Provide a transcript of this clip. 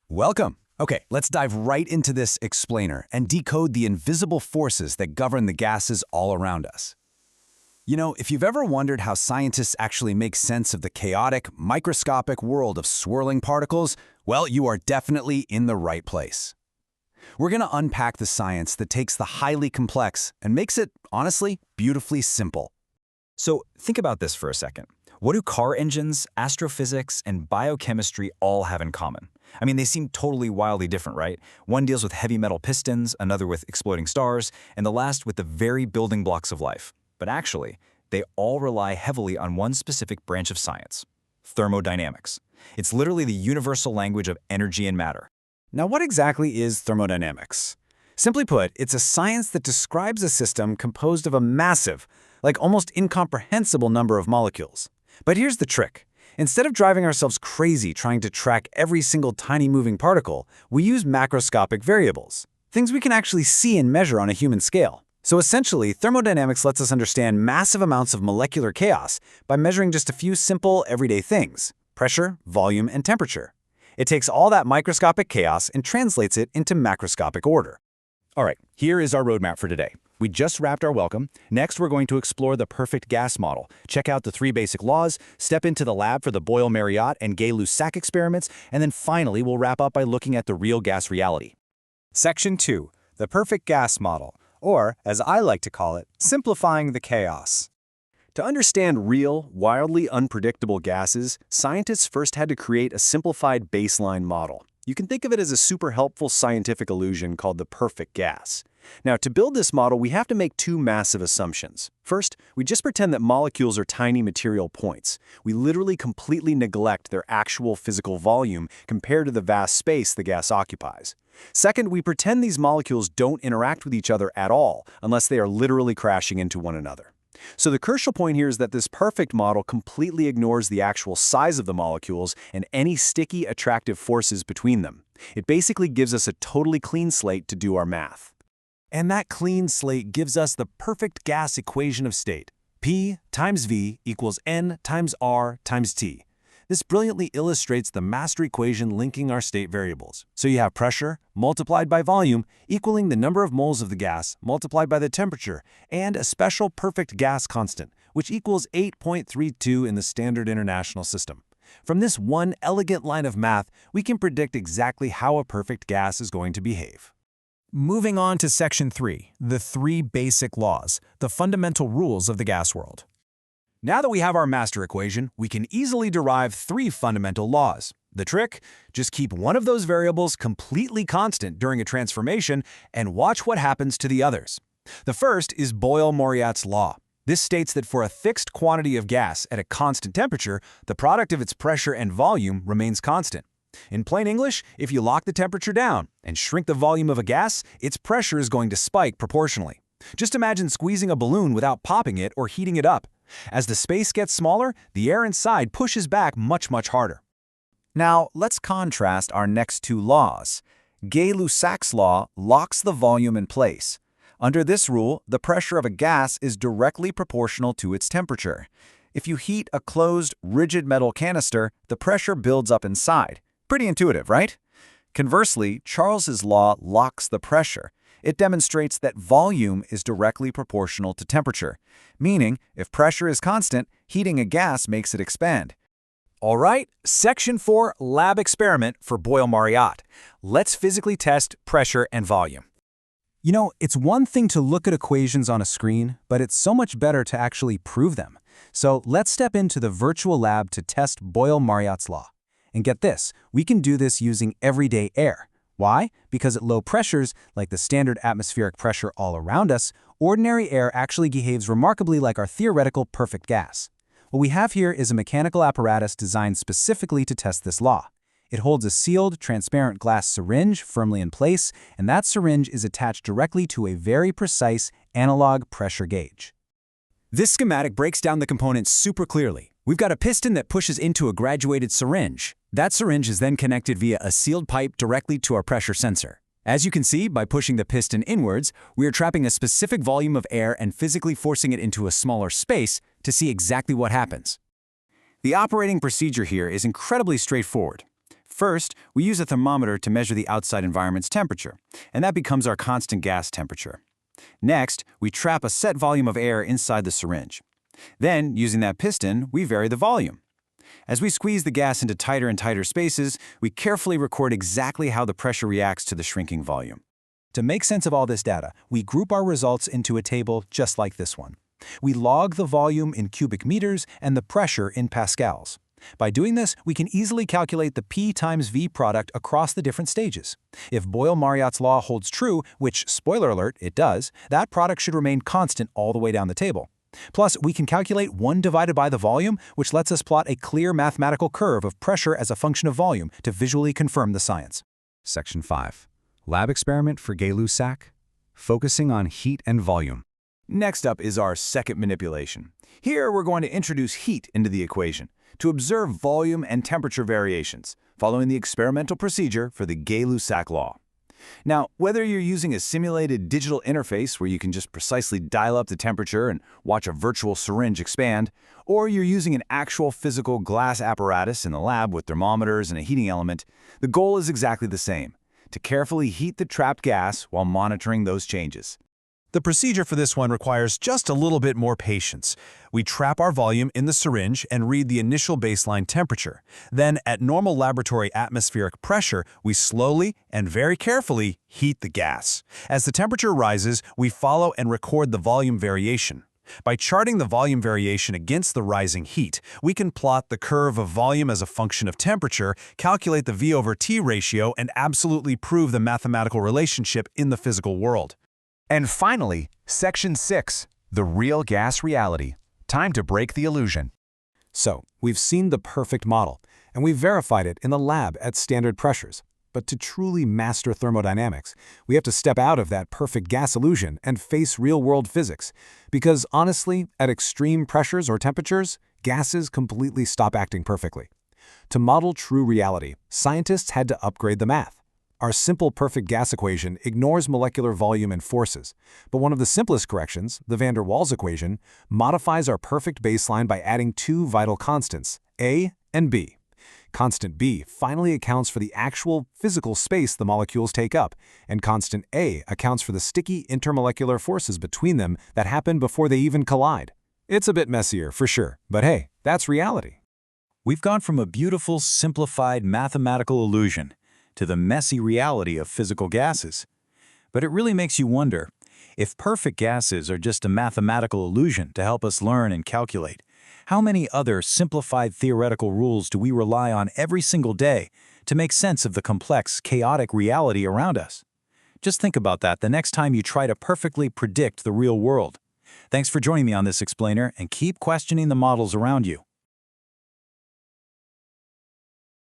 Welcome. Okay, let's dive right into this explainer and decode the invisible forces that govern the gases all around us. You know, if you've ever wondered how scientists actually make sense of the chaotic, microscopic world of swirling particles, well, you are definitely in the right place. We're going to unpack the science that takes the highly complex and makes it, honestly, beautifully simple. So think about this for a second. What do car engines, astrophysics, and biochemistry all have in common? I mean, they seem totally wildly different, right? One deals with heavy metal pistons, another with exploding stars, and the last with the very building blocks of life. But actually, they all rely heavily on one specific branch of science: thermodynamics. It's literally the universal language of energy and matter. Now, what exactly is thermodynamics? Simply put, it's a science that describes a system composed of a massive, like almost incomprehensible number of molecules. But here's the trick. Instead of driving ourselves crazy trying to track every single tiny moving particle, we use macroscopic variables, things we can actually see and measure on a human scale. So essentially, thermodynamics lets us understand massive amounts of molecular chaos by measuring just a few simple, everyday things: pressure, volume, and temperature. It takes all that microscopic chaos and translates it into macroscopic order. All right, here is our roadmap for today. We just wrapped our welcome. Next, we're going to explore the perfect gas model, check out the 3 basic laws, step into the lab for the Boyle-Mariotte and Gay-Lussac experiments, and then finally, we'll wrap up by looking at the real gas reality. Section 2, the perfect gas model, or, as I like to call it, simplifying the chaos. To understand real, wildly unpredictable gases, scientists first had to create a simplified baseline model. You can think of it as a super helpful scientific illusion called the perfect gas. Now, to build this model, we have to make 2 massive assumptions. First, we just pretend that molecules are tiny material points. We literally completely neglect their actual physical volume compared to the vast space the gas occupies. Second, we pretend these molecules don't interact with each other at all, unless they are literally crashing into one another. So the crucial point here is that this perfect model completely ignores the actual size of the molecules and any sticky, attractive forces between them. It basically gives us a totally clean slate to do our math. And that clean slate gives us the perfect gas equation of state. P times V equals N times R times T. This brilliantly illustrates the master equation linking our state variables. So you have pressure multiplied by volume equaling the number of moles of the gas multiplied by the temperature, and a special perfect gas constant, which equals 8.32 in the standard international system. From this one elegant line of math, we can predict exactly how a perfect gas is going to behave. Moving on to Section 3, the 3 basic laws, the fundamental rules of the gas world. Now that we have our master equation, we can easily derive 3 fundamental laws. The trick? Just keep one of those variables completely constant during a transformation and watch what happens to the others. The first is Boyle-Mariotte's law. This states that for a fixed quantity of gas at a constant temperature, the product of its pressure and volume remains constant. In plain English, if you lock the temperature down and shrink the volume of a gas, its pressure is going to spike proportionally. Just imagine squeezing a balloon without popping it or heating it up. As the space gets smaller, the air inside pushes back much harder. Now, let's contrast our next 2 laws. Gay-Lussac's law locks the volume in place. Under this rule, the pressure of a gas is directly proportional to its temperature. If you heat a closed, rigid metal canister, the pressure builds up inside. Pretty intuitive, right? Conversely, Charles's law locks the pressure. It demonstrates that volume is directly proportional to temperature, meaning if pressure is constant, heating a gas makes it expand. All right, Section 4, lab experiment for Boyle-Mariotte. Let's physically test pressure and volume. You know, it's one thing to look at equations on a screen, but it's so much better to actually prove them. So let's step into the virtual lab to test Boyle-Mariotte's law. And get this, we can do this using everyday air. Why? Because at low pressures, like the standard atmospheric pressure all around us, ordinary air actually behaves remarkably like our theoretical perfect gas. What we have here is a mechanical apparatus designed specifically to test this law. It holds a sealed, transparent glass syringe firmly in place, and that syringe is attached directly to a very precise analog pressure gauge. This schematic breaks down the components super clearly. We've got a piston that pushes into a graduated syringe. That syringe is then connected via a sealed pipe directly to our pressure sensor. As you can see, by pushing the piston inwards, we are trapping a specific volume of air and physically forcing it into a smaller space to see exactly what happens. The operating procedure here is incredibly straightforward. First, we use a thermometer to measure the outside environment's temperature, and that becomes our constant gas temperature. Next, we trap a set volume of air inside the syringe. Then, using that piston, we vary the volume. As we squeeze the gas into tighter and tighter spaces, we carefully record exactly how the pressure reacts to the shrinking volume. To make sense of all this data, we group our results into a table just like this one. We log the volume in cubic meters and the pressure in pascals. By doing this, we can easily calculate the P times V product across the different stages. If Boyle-Mariott's law holds true, which, spoiler alert, it does, that product should remain constant all the way down the table. Plus, we can calculate 1 divided by the volume, which lets us plot a clear mathematical curve of pressure as a function of volume to visually confirm the science. Section 5. Lab experiment for Gay-Lussac, focusing on heat and volume. Next up is our second manipulation. Here, we're going to introduce heat into the equation to observe volume and temperature variations, following the experimental procedure for the Gay-Lussac law. Now, whether you're using a simulated digital interface where you can just precisely dial up the temperature and watch a virtual syringe expand, or you're using an actual physical glass apparatus in the lab with thermometers and a heating element, the goal is exactly the same: to carefully heat the trapped gas while monitoring those changes. The procedure for this one requires just a little bit more patience. We trap our volume in the syringe and read the initial baseline temperature. Then, at normal laboratory atmospheric pressure, we slowly and very carefully heat the gas. As the temperature rises, we follow and record the volume variation. By charting the volume variation against the rising heat, we can plot the curve of volume as a function of temperature, calculate the V over T ratio, and absolutely prove the mathematical relationship in the physical world. And finally, Section 6, the real gas reality. Time to break the illusion. So, we've seen the perfect model, and we've verified it in the lab at standard pressures. But to truly master thermodynamics, we have to step out of that perfect gas illusion and face real-world physics. Because honestly, at extreme pressures or temperatures, gases completely stop acting perfectly. To model true reality, scientists had to upgrade the math. Our simple perfect gas equation ignores molecular volume and forces, but one of the simplest corrections, the van der Waals equation, modifies our perfect baseline by adding 2 vital constants, A and B. Constant B finally accounts for the actual physical space the molecules take up, and constant A accounts for the sticky intermolecular forces between them that happen before they even collide. It's a bit messier, for sure, but hey, that's reality. We've gone from a beautiful, simplified mathematical illusion to the messy reality of physical gases. But it really makes you wonder, if perfect gases are just a mathematical illusion to help us learn and calculate, how many other simplified theoretical rules do we rely on every single day to make sense of the complex, chaotic reality around us? Just think about that the next time you try to perfectly predict the real world. Thanks for joining me on this explainer, and keep questioning the models around you.